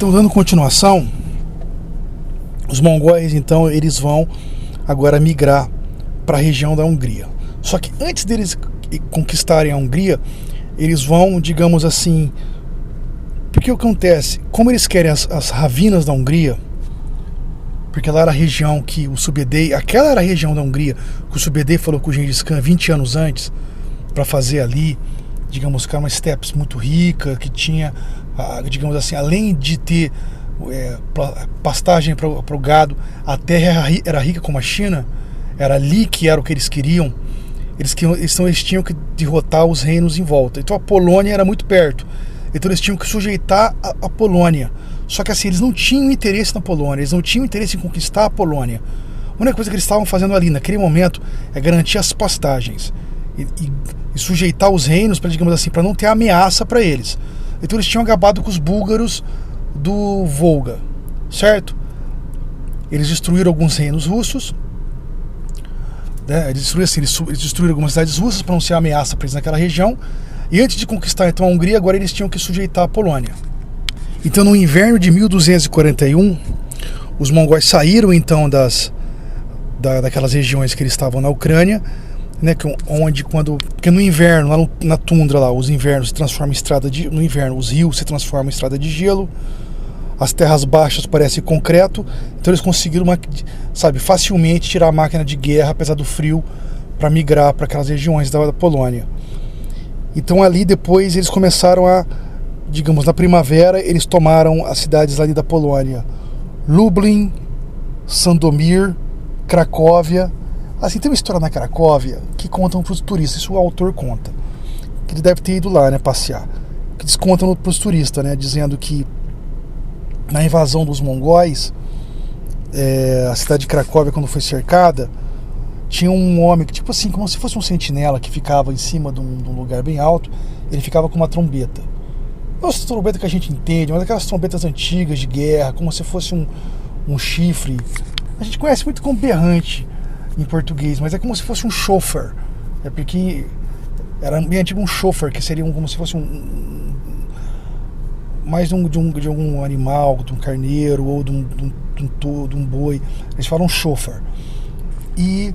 Então, dando continuação, os mongóis, então, eles vão agora migrar para a região da Hungria. Só que antes deles conquistarem a Hungria, eles vão, digamos assim, porque o que acontece? Como eles querem as ravinas da Hungria, porque lá era a região que o Subedei, aquela era a região da Hungria que o Subedei falou com o Gengis Khan 20 anos antes, para fazer ali, digamos, uma steppes muito rica, que tinha, digamos assim, além de ter pastagem para o gado, a terra era rica como a China, era ali que era o que eles queriam. Eles tinham que derrotar os reinos em volta. Então a Polônia era muito perto, então eles tinham que sujeitar a Polônia. Só que assim, eles não tinham interesse na Polônia, eles não tinham interesse em conquistar a Polônia. A única coisa que eles estavam fazendo ali naquele momento é garantir as pastagens e sujeitar os reinos, para, digamos assim, para não ter ameaça para eles. Então eles tinham acabado com os búlgaros do Volga, certo? Eles destruíram alguns reinos russos, né? Eles destruíram algumas cidades russas para não ser ameaça para eles naquela região. E antes de conquistar então a Hungria, agora eles tinham que sujeitar a Polônia. Então no inverno de 1241, os mongóis saíram então daquelas regiões que eles estavam na Ucrânia, né, porque no inverno, lá na tundra lá, os invernos se transformam em estrada no inverno os rios se transformam em estrada de gelo, as terras baixas parecem concreto, então eles conseguiram facilmente tirar a máquina de guerra, apesar do frio, para migrar para aquelas regiões da Polônia. Então ali depois eles começaram digamos, na primavera eles tomaram as cidades ali da Polônia: Lublin, Sandomir, Cracóvia. Assim, tem uma história na Cracóvia que contam para os turistas, isso o autor conta, que ele deve ter ido lá, né, passear, que eles contam para os turistas, né, dizendo que na invasão dos mongóis, a cidade de Cracóvia, quando foi cercada, tinha um homem que, tipo assim, como se fosse um sentinela, que ficava em cima de um lugar bem alto. Ele ficava com uma trombeta, não essa trombeta que a gente entende, mas aquelas trombetas antigas de guerra, como se fosse um chifre. A gente conhece muito como berrante em português, mas é como se fosse um chofar, porque era bem antigo um chofar, que seria como se fosse mais de um animal, de um carneiro ou de um boi. Eles falam chofar. E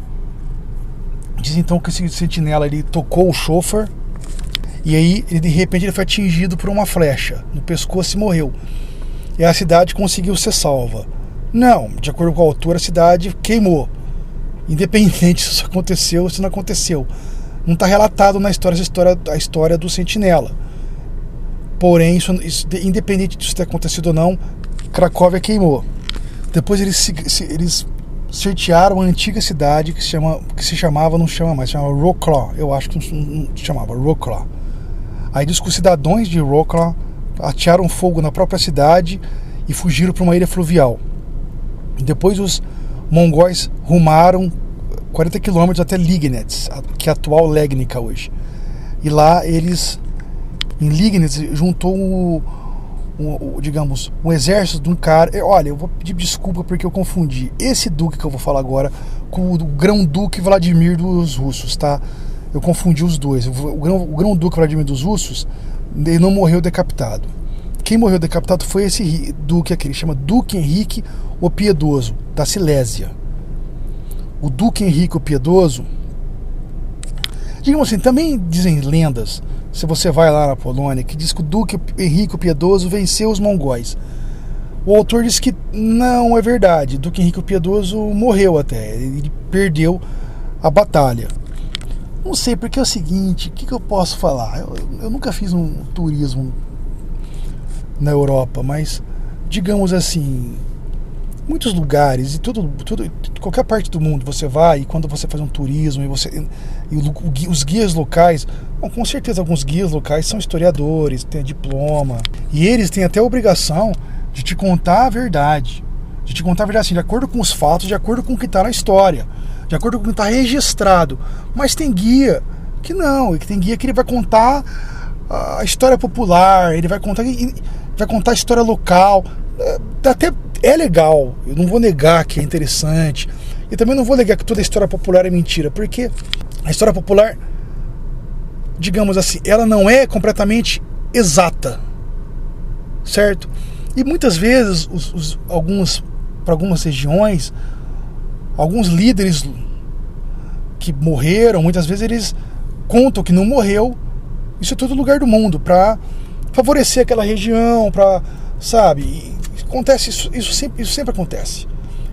diz então que esse sentinela, ele tocou o chofar, e aí de repente ele foi atingido por uma flecha no pescoço e morreu. E a cidade conseguiu ser salva. Não, de acordo com o autor, a cidade queimou, independente se isso aconteceu ou se não aconteceu. Não está relatado na história a história do sentinela. Porém, isso, independente disso ter acontecido ou não, Cracóvia queimou. Depois eles certearam a antiga cidade que se chamava Wrocław. Eu acho que não se chamava Wrocław. Aí diz que os cidadãos de Wrocław atearam fogo na própria cidade e fugiram para uma ilha fluvial. Depois os mongóis rumaram 40 quilômetros até Liegnitz, que é a atual Legnica hoje. E lá eles, em Liegnitz, juntou digamos, um exército de um cara. Olha, eu vou pedir desculpa porque eu confundi esse duque que eu vou falar agora com o grão-duque Vladimir dos russos, tá? Eu confundi os dois. O grão-duque Vladimir dos russos, ele não morreu decapitado. Quem morreu decapitado foi esse duque aqui, ele chama Duque Henrique o Piedoso, da Silésia. O Duque Henrique o Piedoso, digamos assim, também dizem lendas, se você vai lá na Polônia, que diz que o Duque Henrique o Piedoso venceu os mongóis. O autor diz que não é verdade. O Duque Henrique o Piedoso morreu até, ele perdeu a batalha. Não sei, porque é o seguinte, o que eu posso falar? Eu nunca fiz um turismo na Europa, mas digamos assim, muitos lugares e qualquer parte do mundo você vai, e quando você faz um turismo e os guias locais, bom, com certeza alguns guias locais são historiadores, têm diploma, e eles têm até a obrigação de te contar a verdade, assim, de acordo com os fatos, de acordo com o que está na história, de acordo com o que está registrado. Mas tem guia que não, e tem guia que ele vai contar a história popular, ele vai contar a história local. Até é legal, eu não vou negar que é interessante, e também não vou negar que toda a história popular é mentira, porque a história popular, digamos assim, ela não é completamente exata, certo? E muitas vezes, para algumas regiões, alguns líderes que morreram, muitas vezes eles contam que não morreu. Isso é todo lugar do mundo, para favorecer aquela região, para, sabe, acontece isso sempre acontece.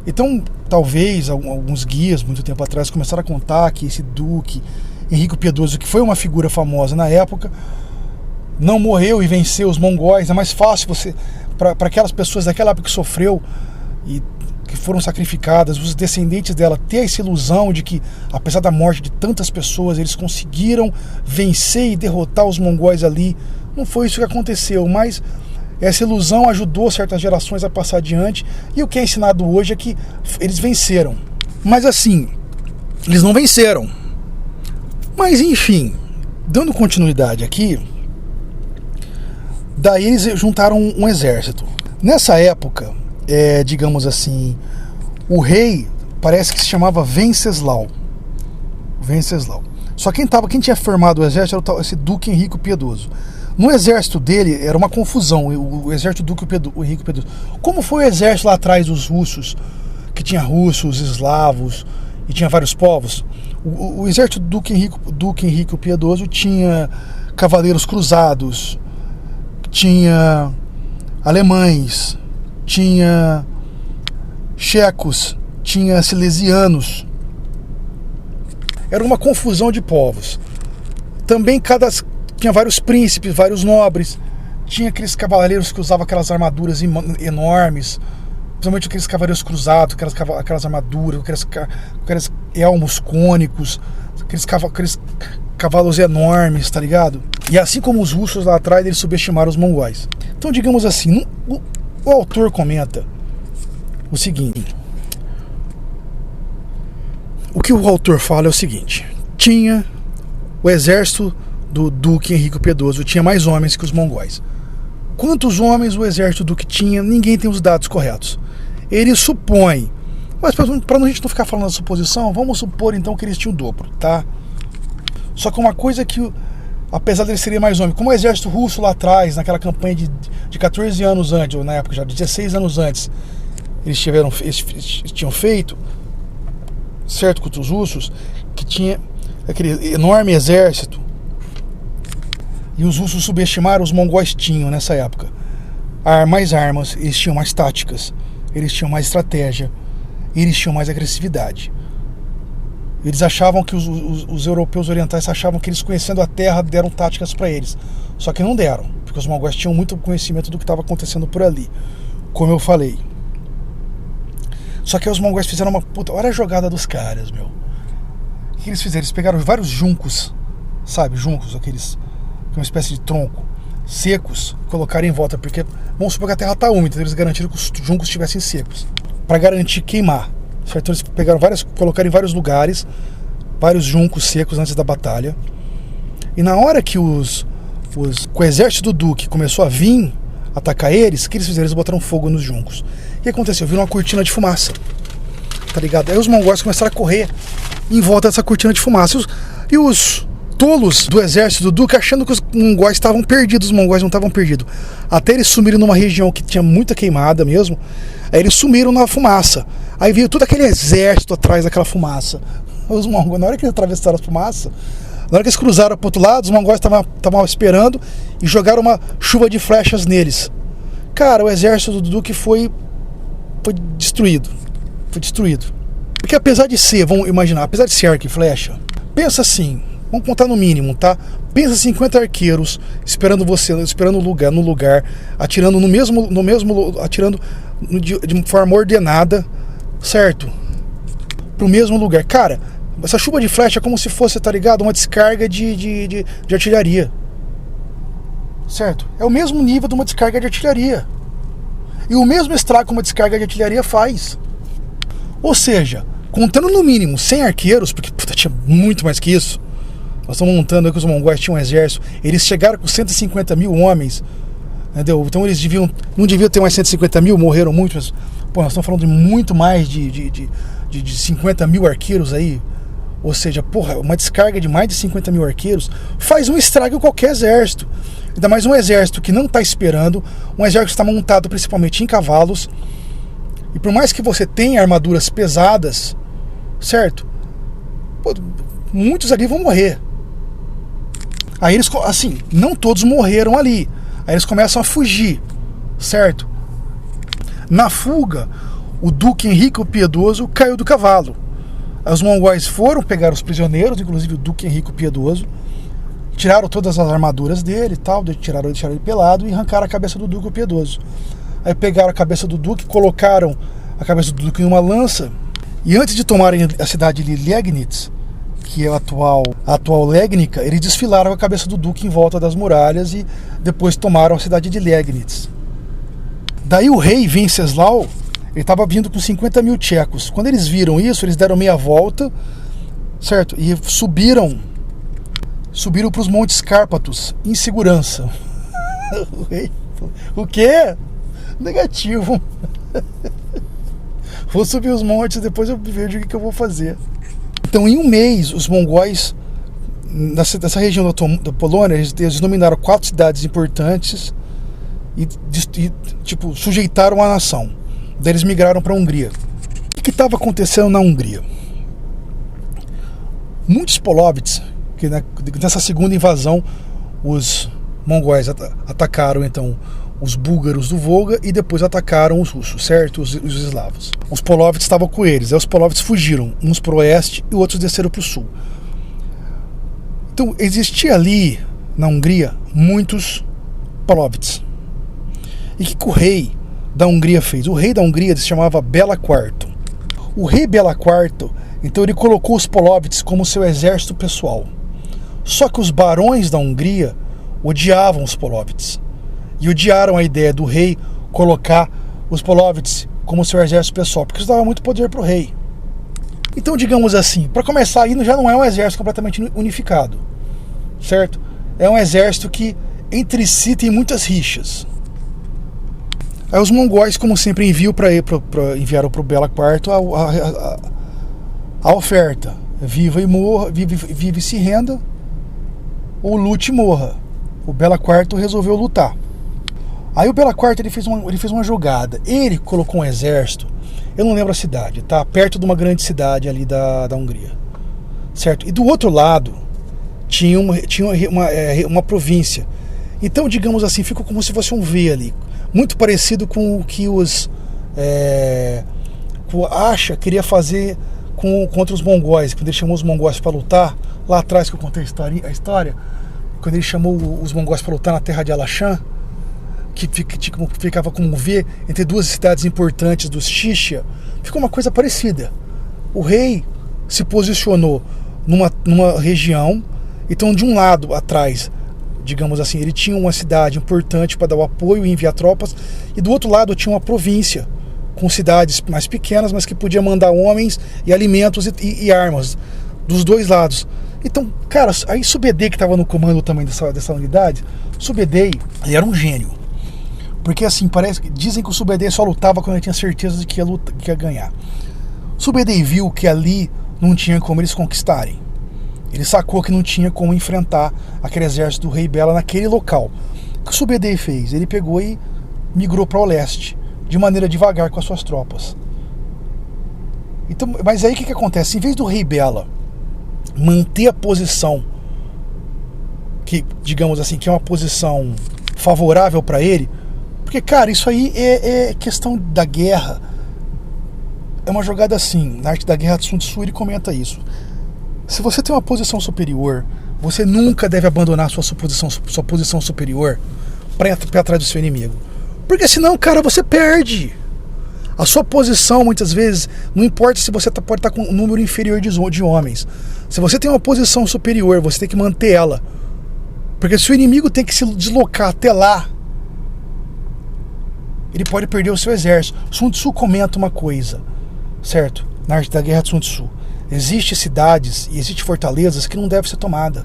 Então, talvez alguns guias, muito tempo atrás, começaram a contar que esse duque Henrique Piedoso, que foi uma figura famosa na época, não morreu e venceu os mongóis. É mais fácil você, para aquelas pessoas daquela época que sofreu e que foram sacrificadas, os descendentes dela, ter essa ilusão de que, apesar da morte de tantas pessoas, eles conseguiram vencer e derrotar os mongóis ali. Não foi isso que aconteceu, mas essa ilusão ajudou certas gerações a passar adiante, e o que é ensinado hoje é que eles venceram. Mas assim, eles não venceram. Mas enfim, dando continuidade aqui, daí eles juntaram um exército. Nessa época, digamos assim, o rei parece que se chamava Venceslau. Só quem tinha formado o exército era esse Duque Henrique Piedoso. No exército dele era uma confusão, o exército do Duque Henrique Piedoso. Como foi o exército lá atrás dos russos, que tinha russos, eslavos e tinha vários povos? O exército do Duque Henrique Piedoso tinha cavaleiros cruzados, tinha alemães, tinha checos, tinha silesianos. Era uma confusão de povos. Também tinha vários príncipes, vários nobres. Tinha aqueles cavaleiros que usavam aquelas armaduras enormes, principalmente aqueles cavaleiros cruzados, aquelas armaduras, aqueles elmos cônicos, aqueles cavalos enormes, tá ligado? E assim como os russos lá atrás, eles subestimaram os mongóis. Então, digamos assim, o autor comenta o seguinte. O que o autor fala é o seguinte: tinha o exército do Duque Henrique Piedoso, tinha mais homens que os mongóis. Quantos homens o exército do Duque tinha? Ninguém tem os dados corretos. Ele supõe, mas para a gente não ficar falando da suposição, vamos supor então que eles tinham o dobro, tá? Só que uma coisa que, apesar de eles serem mais homens, como o exército russo lá atrás, naquela campanha de 14 anos antes, ou na época já 16 anos antes, eles tinham feito, certo, contra os russos, que tinha aquele enorme exército, e os russos subestimaram, os mongóis tinham nessa época mais armas, eles tinham mais táticas, eles tinham mais estratégia, eles tinham mais agressividade. Eles achavam que os europeus orientais achavam que eles, conhecendo a terra, deram táticas para eles. Só que não deram, porque os mongóis tinham muito conhecimento do que estava acontecendo por ali, como eu falei. Só que os mongóis fizeram uma puta... Olha a jogada dos caras, meu. O que eles fizeram? Eles pegaram vários juncos, sabe? Juncos, aqueles... uma espécie de tronco, secos, colocaram em volta, porque vamos supor que a terra está úmida, então eles garantiram que os juncos estivessem secos, para garantir queimar, certo? Eles pegaram colocaram em vários lugares, vários juncos secos antes da batalha, e na hora que o exército do Duque começou a vir atacar eles, o que eles fizeram? Eles botaram fogo nos juncos. O que aconteceu? Virou uma cortina de fumaça, tá ligado? Aí os mongóis começaram a correr em volta dessa cortina de fumaça, e os tolos do exército do Duque achando que os mongóis estavam perdidos. Os mongóis não estavam perdidos, até eles sumiram numa região que tinha muita queimada mesmo. Aí eles sumiram na fumaça, aí veio todo aquele exército atrás daquela fumaça. Os mongóis, na hora que eles atravessaram a fumaça, na hora que eles cruzaram pro outro lado, os mongóis estavam esperando e jogaram uma chuva de flechas neles. Cara, o exército do Duque foi destruído. Foi destruído. Porque apesar de ser, vamos imaginar, apesar de ser arco e flecha, pensa assim, vamos contar no mínimo, tá? Pensa 50 arqueiros esperando no lugar, atirando atirando de forma ordenada, certo? Pro mesmo lugar. Cara, essa chuva de flecha é como se fosse, tá ligado? Uma descarga de artilharia. Certo? É o mesmo nível de uma descarga de artilharia. E o mesmo estrago que uma descarga de artilharia faz. Ou seja, contando no mínimo 100 arqueiros, porque puta, tinha muito mais que isso. Nós estamos montando aí que os mongóis tinham um exército. Eles chegaram com 150 mil homens, entendeu? Então eles não deviam ter mais 150 mil, morreram muitos. Mas, pô, nós estamos falando de muito mais de 50 mil arqueiros aí ou seja, porra, uma descarga de mais de 50 mil arqueiros faz um estrago em qualquer exército. Ainda mais um exército que não está esperando, um exército que está montado principalmente em cavalos. E por mais que você tenha armaduras pesadas, certo? Pô, muitos ali vão morrer. Aí eles, assim, não todos morreram ali. Aí eles começam a fugir, certo? Na fuga, o Duque Henrique o Piedoso caiu do cavalo. Os mongóis foram pegar os prisioneiros, inclusive o Duque Henrique o Piedoso, tiraram todas as armaduras dele e tal, deixaram ele pelado e arrancaram a cabeça do Duque o Piedoso. Aí pegaram a cabeça do Duque, colocaram a cabeça do Duque em uma lança, e antes de tomarem a cidade de Liegnitz, que é a atual Legnica, eles desfilaram a cabeça do Duque em volta das muralhas e depois tomaram a cidade de Liegnitz. Daí o rei Venceslau, ele estava vindo com 50 mil tchecos. Quando eles viram isso, eles deram meia volta, certo? E subiram para os Montes Cárpatos em segurança. O rei falou, o quê? Negativo. Vou subir os montes, depois eu vejo o que eu vou fazer. Então, em um mês, os mongóis, nessa região da Polônia, eles dominaram 4 cidades importantes e tipo, sujeitaram a nação. Daí eles migraram para a Hungria. O que estava acontecendo na Hungria? Muitos polovets, que nessa segunda invasão, os mongóis atacaram então os búlgaros do Volga e depois atacaram os russos, certo? Os eslavos. Os polovets estavam com eles. Aí os polovets fugiram, uns para o oeste e outros desceram para o sul. Então existia ali na Hungria muitos polovets. E o que o rei da Hungria fez? O rei da Hungria se chamava Bela IV. O rei Bela IV, então ele colocou os polovets como seu exército pessoal. Só que os barões da Hungria odiavam os polovets. E odiaram a ideia do rei colocar os polovets como seu exército pessoal, porque isso dava muito poder para o rei. Então, digamos assim, para começar, aí já não é um exército completamente unificado, certo? É um exército que entre si tem muitas rixas. Aí os mongóis, como sempre, enviaram para o Bela IV a oferta: viva e morra, vive e se renda, ou lute e morra. O Bela IV resolveu lutar. Aí o Bela IV ele fez uma jogada. Ele colocou um exército, eu não lembro a cidade, tá? Perto de uma grande cidade ali da Hungria, certo? E do outro lado tinha uma província. Então, digamos assim, ficou como se fosse um V ali, muito parecido com o que o Asha queria fazer contra os mongóis, quando ele chamou os mongóis para lutar lá atrás, que eu contei a história, quando ele chamou os mongóis para lutar na terra de Alashan, que ficava como um V entre 2 cidades importantes dos Xixia. Ficou uma coisa parecida. O rei se posicionou numa região, então de um lado atrás, digamos assim, ele tinha uma cidade importante para dar o apoio e enviar tropas, e do outro lado tinha uma província com cidades mais pequenas, mas que podia mandar homens e alimentos e armas dos dois lados. Então, cara, aí Subedei, que estava no comando também dessa unidade, Subedei, ele era um gênio. Porque assim, dizem que o Subedei só lutava quando ele tinha certeza de que ia ganhar. Subedei viu que ali não tinha como eles conquistarem. Ele sacou que não tinha como enfrentar aquele exército do rei Bela naquele local. O que o Subedei fez? Ele pegou e migrou para o leste, de maneira devagar com as suas tropas. Então, mas aí o que acontece? Em vez do rei Bela manter a posição, que, digamos assim, que é uma posição favorável para ele, porque, cara, isso aí é questão da guerra. É uma jogada assim. Na arte da guerra de Sun Tzu ele comenta isso. Se você tem uma posição superior, você nunca deve abandonar sua posição superior para ir atrás do seu inimigo. Porque senão, cara, você perde. A sua posição, muitas vezes, não importa se você pode estar com um número inferior de homens. Se você tem uma posição superior, você tem que manter ela. Porque se o inimigo tem que se deslocar até lá, ele pode perder o seu exército. Sun Tzu comenta uma coisa, certo? Na arte da guerra de Sun Tzu. Existem cidades e existem fortalezas que não devem ser tomadas.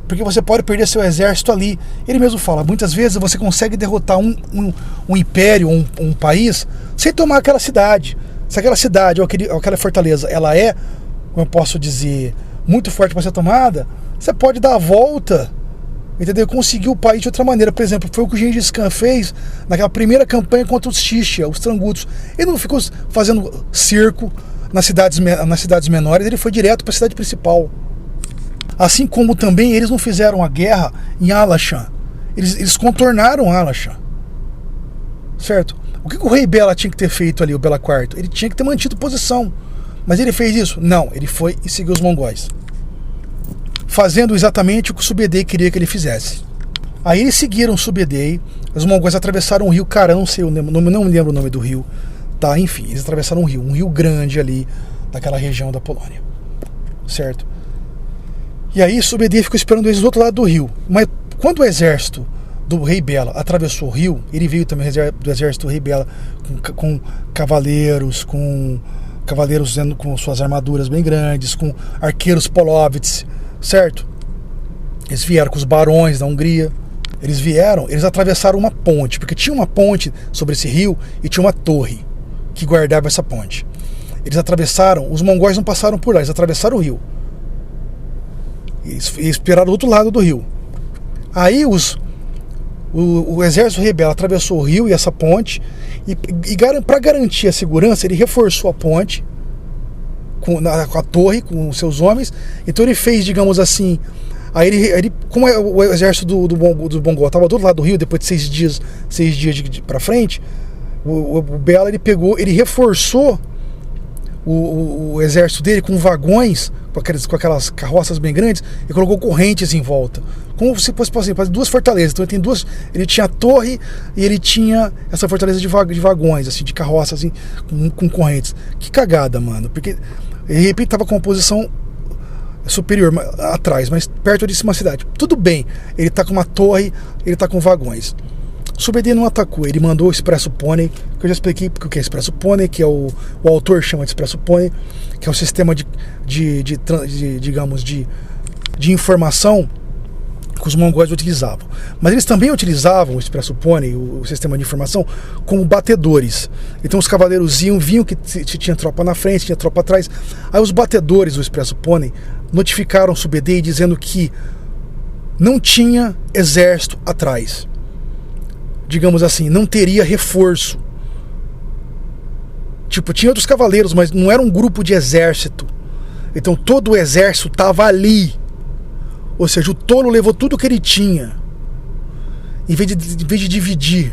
Porque você pode perder seu exército ali. Ele mesmo fala, muitas vezes você consegue derrotar um império, um país, sem tomar aquela cidade. Se aquela cidade ou aquela fortaleza ela é como eu posso dizer, muito forte para ser tomada, você pode dar a volta, entendeu? Conseguir o país de outra maneira. Por exemplo, foi o que o Gengis Khan fez naquela primeira campanha contra os Xixa, os Trangutos. Ele não ficou fazendo cerco nas cidades menores, ele foi direto para a cidade principal. Assim como também eles não fizeram a guerra em Alashan. Eles contornaram Alashan. Certo? O que o rei Bela tinha que ter feito ali, o Bela IV? Ele tinha que ter mantido posição. Mas ele fez isso? Não, ele foi e seguiu os mongóis, fazendo exatamente o que o Subedei queria que ele fizesse. Aí eles seguiram o Subedei, os mongóis atravessaram o rio Kara, não lembro o nome do rio, tá? Enfim, eles atravessaram um rio grande ali, daquela região da Polônia, certo? E aí Subedei ficou esperando eles do outro lado do rio. Mas quando o exército do rei Bela atravessou o rio, ele veio também do exército do rei Bela com cavaleiros, com suas armaduras bem grandes, com arqueiros Polovets, certo? Eles vieram com os barões da Hungria. Eles atravessaram uma ponte, porque tinha uma ponte sobre esse rio e tinha uma torre que guardava essa ponte. Eles atravessaram, os mongóis não passaram por lá, eles atravessaram o rio. Eles esperaram do outro lado do rio. Aí o exército rebelde atravessou o rio e essa ponte, e para garantir a segurança, ele reforçou a ponte com a torre, com seus homens. Então ele fez, digamos assim, aí como o exército do Mongol estava do outro lado do rio, depois de 6 dias para frente, o Bela ele reforçou o exército dele com vagões, com aquelas carroças bem grandes, e colocou correntes em volta, como se fosse assim, para 2 fortalezas. Então ele tinha a torre e ele tinha essa fortaleza de vagões, assim, de carroças assim, com correntes. Que cagada, mano, porque de repente estava com uma posição superior atrás, mas perto de uma cidade. Tudo bem, ele tá com uma torre, ele tá com vagões. Subedei não atacou, ele mandou o Expresso Pônei, que eu já expliquei o que é Expresso Pônei, que é o autor chama de Expresso Pônei, que é um sistema digamos, de informação que os mongóis utilizavam. Mas eles também utilizavam o Expresso Pônei, o sistema de informação, como batedores. Então os cavaleiros viam que tinha tropa na frente, tinha tropa atrás. Aí os batedores do Expresso Pônei notificaram Subedei dizendo que não tinha exército atrás. Digamos assim, não teria reforço. Tipo, tinha outros cavaleiros, mas não era um grupo de exército. Então todo o exército estava ali. Ou seja, o tolo levou tudo que ele tinha, em vez de dividir.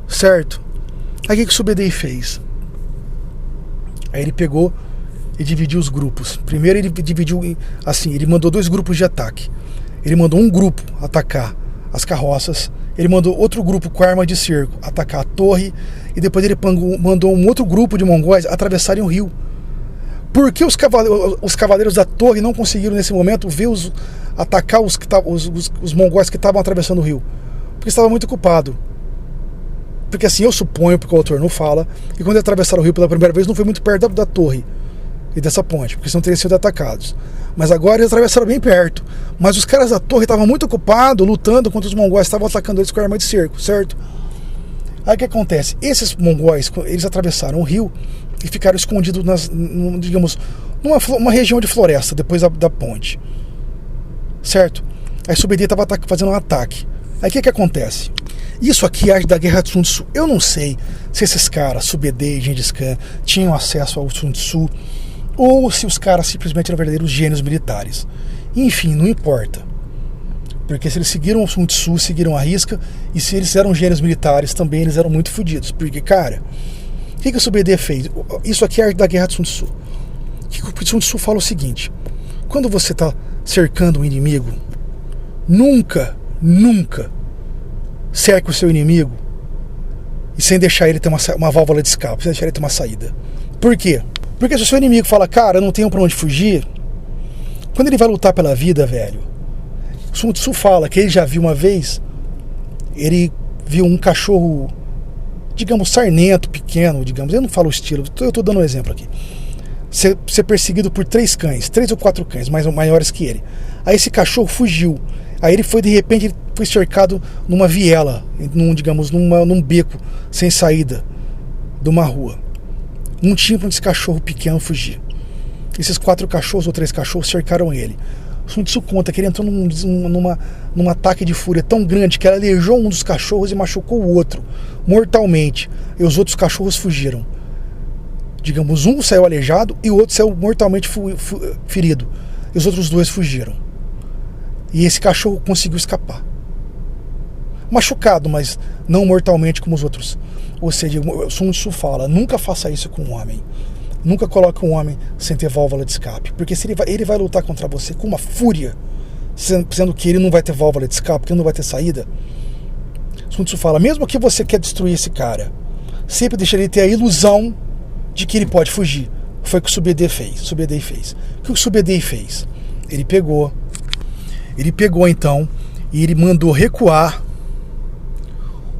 Certo? Aí o que o Subedei fez? Aí ele pegou e dividiu os grupos. Primeiro ele dividiu assim, ele mandou 2 grupos de ataque. Ele mandou um grupo atacar as carroças, ele mandou outro grupo com arma de cerco atacar a torre, e depois ele mandou um outro grupo de mongóis atravessarem o rio. Por que os cavaleiros da torre não conseguiram nesse momento atacar os mongóis que estavam atravessando o rio? Porque estava muito ocupado. Porque assim, eu suponho, porque o autor não fala, e quando eles atravessaram o rio pela primeira vez não foi muito perto da torre e dessa ponte, porque senão teriam sido atacados. Mas agora eles atravessaram bem perto. Mas os caras da torre estavam muito ocupados lutando contra os mongóis, estavam atacando eles com arma de cerco, certo? Aí o que acontece? Esses mongóis, eles atravessaram o rio e ficaram escondidos digamos, numa região de floresta depois da ponte, certo? Aí Subedei estava fazendo um ataque. Aí o que acontece? Isso aqui é da Guerra de Sun Tzu. Eu não sei se esses caras, Subedei e Gengis Khan, tinham acesso ao Sun Tzu, ou se os caras simplesmente eram verdadeiros gênios militares. Enfim, não importa. Porque se eles seguiram o Sun Tzu, seguiram a risca, e se eles eram gênios militares, também eles eram muito fodidos. Porque, cara, o que o Subedei fez? Isso aqui é da Guerra de Sun Tzu. O Sun Tzu fala o seguinte: quando você está cercando um inimigo, nunca cerque o seu inimigo e sem deixar ele ter uma válvula de escape, sem deixar ele ter uma saída. Por quê? Porque se o seu inimigo fala, cara, eu não tenho pra onde fugir, quando ele vai lutar pela vida, velho, o Sun Tzu fala que ele já viu uma vez, ele viu um cachorro, digamos, sarnento, pequeno, digamos, eu não falo o estilo, eu tô dando um exemplo aqui, ser perseguido por 3 ou 4 cães, maiores que ele. Aí esse cachorro fugiu. Aí ele foi, de repente, ele foi cercado numa viela, num beco sem saída de uma rua. Não tinha para esse cachorro pequeno fugir. esses 4 cachorros ou 3 cachorros cercaram ele. Sun Tzu conta que ele entrou num ataque de fúria tão grande que ele aleijou um dos cachorros e machucou o outro mortalmente, e os outros cachorros fugiram. Digamos, um saiu aleijado e o outro saiu mortalmente ferido, e os outros 2 fugiram. E esse cachorro conseguiu escapar, machucado, mas não mortalmente como os outros. Ou seja, Sun Tzu fala: nunca faça isso com um homem. Nunca coloque um homem sem ter válvula de escape, porque se ele vai lutar contra você com uma fúria, sendo que ele não vai ter válvula de escape, que ele não vai ter saída. Sun Tzu fala: mesmo que você quer destruir esse cara, sempre deixa ele ter a ilusão de que ele pode fugir. Foi o que o Subedê fez. O que o Subedê fez? Ele pegou então e ele mandou recuar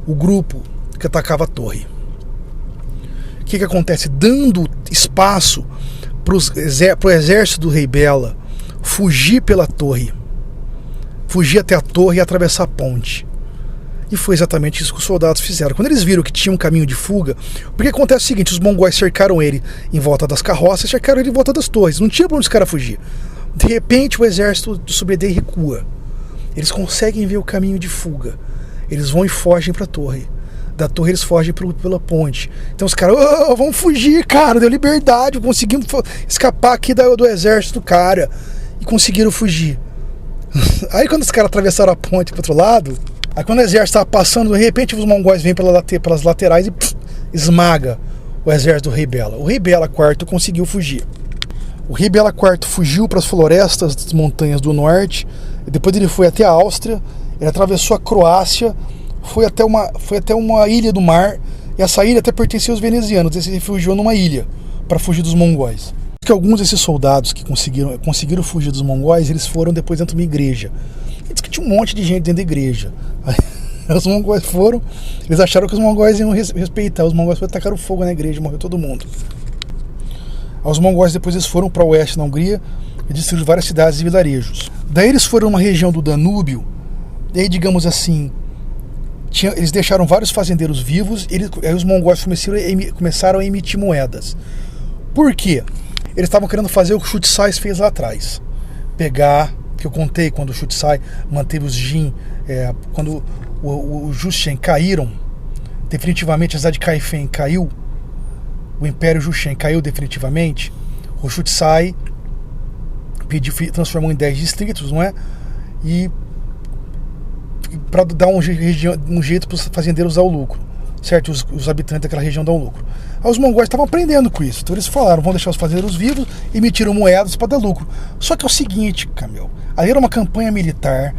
o grupo que atacava a torre. O que acontece? Dando espaço para o exército do rei Bela fugir pela torre, fugir até a torre e atravessar a ponte. E foi exatamente isso que os soldados fizeram. Quando eles viram que tinha um caminho de fuga, porque acontece o seguinte: os mongóis cercaram ele em volta das carroças, cercaram ele em volta das torres, não tinha para onde os caras fugir. De repente o exército do Subedê recua. Eles conseguem ver o caminho de fuga, eles vão e fogem para a torre. Da torre eles fogem pela ponte. Então os caras: vamos fugir, cara, deu liberdade, conseguimos escapar aqui do exército do cara. E conseguiram fugir. Aí quando os caras atravessaram a ponte pro outro lado, aí quando o exército estava passando, de repente os mongóis vêm pelas laterais e esmaga o exército do rei Bela. O rei Bela IV conseguiu fugir. O rei Bela IV fugiu para as florestas das montanhas do norte, e depois ele foi até a Áustria, ele atravessou a Croácia, foi até uma ilha do mar, e essa ilha até pertencia aos venezianos. Ele se refugiou numa ilha para fugir dos mongóis. Que alguns desses soldados que conseguiram fugir dos mongóis, eles foram depois dentro de uma igreja. E diz que tinha um monte de gente dentro da igreja. Aí, os mongóis foram, eles acharam que os mongóis iam respeitar. Os mongóis atacaram fogo na igreja, morreu todo mundo. Aí, os mongóis depois eles foram para o oeste da Hungria e destruíram várias cidades e vilarejos. Daí eles foram numa região do Danúbio, e aí, digamos assim, eles deixaram vários fazendeiros vivos, aí os mongóis começaram a emitir moedas. Por quê? Eles estavam querendo fazer o que o Chutzai fez lá atrás. Pegar, que eu contei quando o Chutzai manteve os Jin, quando os Juchen caíram, definitivamente a cidade de Kaifeng caiu, o Império Juchen caiu definitivamente, o Chutzai transformou em 10 distritos, não é? E para dar um jeito para os fazendeiros dar o lucro, certo? Os habitantes daquela região dão lucro. Aí os mongóis estavam aprendendo com isso, então eles falaram: vão deixar os fazendeiros vivos e emitiram moedas para dar lucro. Só que é o seguinte, Camil, ali era uma campanha militar,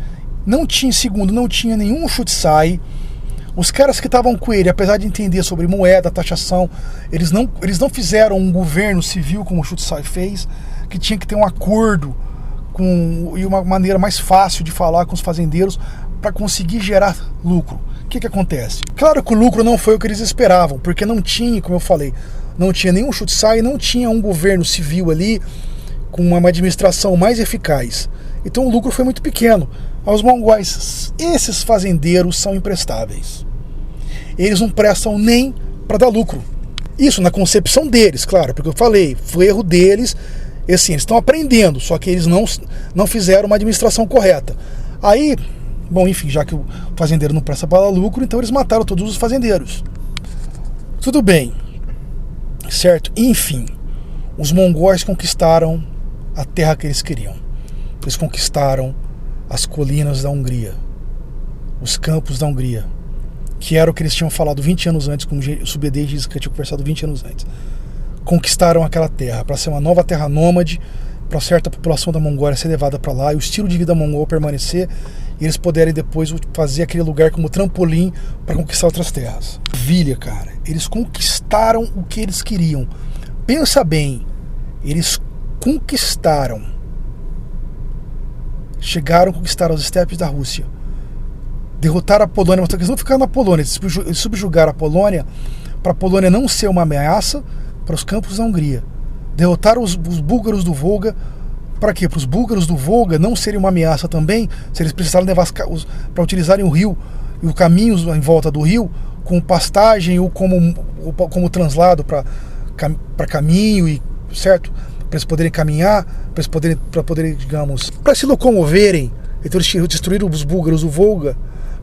não tinha nenhum Chutzai. Os caras que estavam com ele, apesar de entender sobre moeda, taxação, eles não fizeram um governo civil como o Chutzai fez, que tinha que ter um acordo e uma maneira mais fácil de falar com os fazendeiros para conseguir gerar lucro. O que acontece? Claro que o lucro não foi o que eles esperavam, porque não tinha, como eu falei, não tinha nenhum Chutzai, não tinha um governo civil ali com uma administração mais eficaz. Então o lucro foi muito pequeno. Aos mongóis, esses fazendeiros são imprestáveis. Eles não prestam nem para dar lucro. Isso na concepção deles, claro, porque eu falei, foi erro deles. E assim, eles estão aprendendo, só que eles não fizeram uma administração correta. Aí, bom, enfim, já que o fazendeiro não presta para dar lucro, então eles mataram todos os fazendeiros. Tudo bem, certo? Enfim, os mongóis conquistaram a terra que eles queriam. Eles conquistaram as colinas da Hungria, os campos da Hungria, que era o que eles tinham falado 20 anos antes, como o Subedê diz que eu tinha conversado 20 anos antes. Conquistaram aquela terra para ser uma nova terra nômade, para certa população da Mongólia ser levada para lá e o estilo de vida mongol permanecer, e eles puderem depois fazer aquele lugar como trampolim para conquistar outras terras. Maravilha, cara. Eles conquistaram o que eles queriam. Pensa bem, eles conquistaram. Chegaram a conquistar os estepes da Rússia. Derrotaram a Polônia, mas eles não ficaram na Polônia, eles subjugaram a Polônia para a Polônia não ser uma ameaça para os campos da Hungria. Derrotaram os búlgaros do Volga. Para quê? Para os búlgaros do Volga não serem uma ameaça também, se eles precisaram levar para utilizarem o rio e os caminhos em volta do rio, com pastagem ou como translado para caminho, e certo? para eles poderem caminhar, para poderem, digamos, para se locomoverem. Então eles destruíram os búlgaros, o Volga,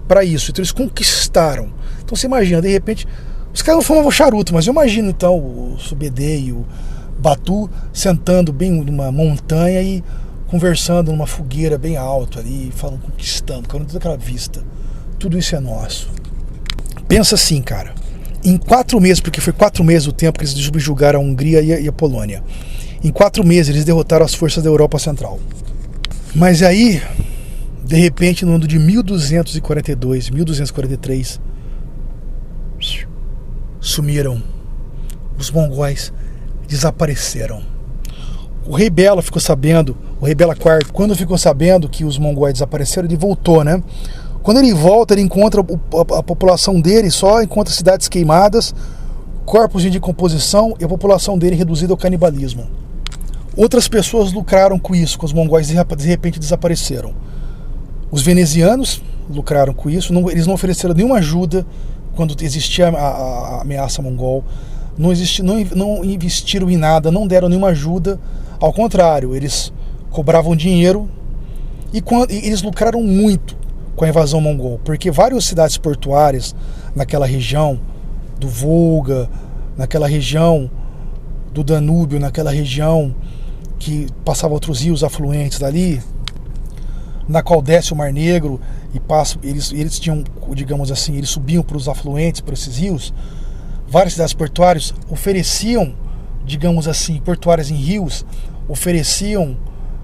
para isso. Então eles conquistaram. Então você imagina, de repente, os caras não fumavam charuto, mas eu imagino então o Subedê e o Batu sentando bem numa montanha e conversando numa fogueira bem alto ali, falando, conquistando, com toda aquela vista. Tudo isso é nosso. Pensa assim, cara. Em 4 meses, porque foi 4 meses o tempo que eles subjugaram a Hungria e a Polônia. Em 4 meses eles derrotaram as forças da Europa Central. Mas aí, de repente, no ano de 1242, 1243, sumiram. Os mongóis desapareceram. O rei Bela ficou sabendo, o rei Bela IV, quando ficou sabendo que os mongóis desapareceram, ele voltou, né? Quando ele volta, ele encontra a população dele, só encontra cidades queimadas, corpos em decomposição e a população dele reduzida ao canibalismo. Outras pessoas lucraram com isso, com os mongóis de repente desapareceram. Os venezianos lucraram com isso, eles não ofereceram nenhuma ajuda quando existia a ameaça mongol, não investiram em nada, não deram nenhuma ajuda, ao contrário, eles cobravam dinheiro e eles lucraram muito com a invasão mongol, porque várias cidades portuárias naquela região do Volga, naquela região do Danúbio, naquela região que passava outros rios afluentes dali, na qual desce o Mar Negro e eles tinham, digamos assim, eles subiam para os afluentes, para esses rios. Várias cidades portuárias ofereciam, digamos assim, portuárias em rios, ofereciam,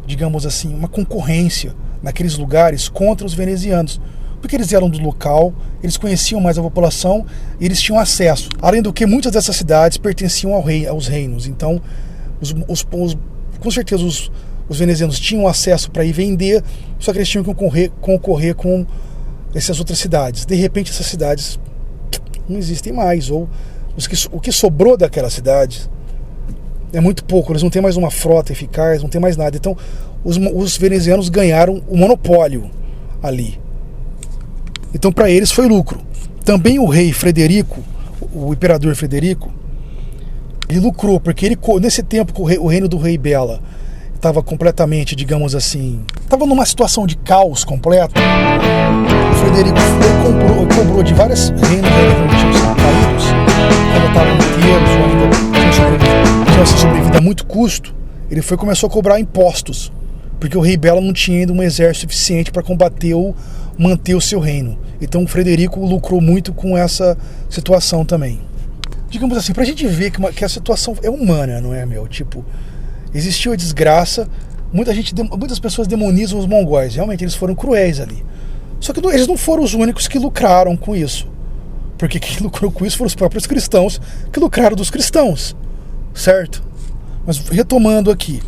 digamos assim, uma concorrência naqueles lugares contra os venezianos, porque eles eram do local, eles conheciam mais a população e eles tinham acesso. Além do que, muitas dessas cidades pertenciam aos reinos, então com certeza os venezianos tinham acesso para ir vender, só que eles tinham que concorrer com essas outras cidades. De repente essas cidades não existem mais, ou o que sobrou daquelas cidades é muito pouco, eles não têm mais uma frota eficaz, não tem mais nada. Então os venezianos ganharam o monopólio ali. Então para eles foi lucro. Também o rei Frederico, o imperador Frederico, ele lucrou, porque nesse tempo que o reino do rei Bela estava completamente, digamos assim, estava numa situação de caos completo, o Frederico cobrou de vários reinos que tinham sido caídos, quando estavam inteiros ou ainda tinham sobrevivido a muito custo. Ele começou a cobrar impostos, porque o rei Bela não tinha ainda um exército suficiente para combater ou manter o seu reino. Então o Frederico lucrou muito com essa situação também. Digamos assim, pra gente ver que a situação é humana, não é, meu? Tipo, existiu a desgraça, muitas pessoas demonizam os mongóis, realmente eles foram cruéis ali. Só que eles não foram os únicos que lucraram com isso, porque quem lucrou com isso foram os próprios cristãos que lucraram dos cristãos, certo? Mas retomando aqui,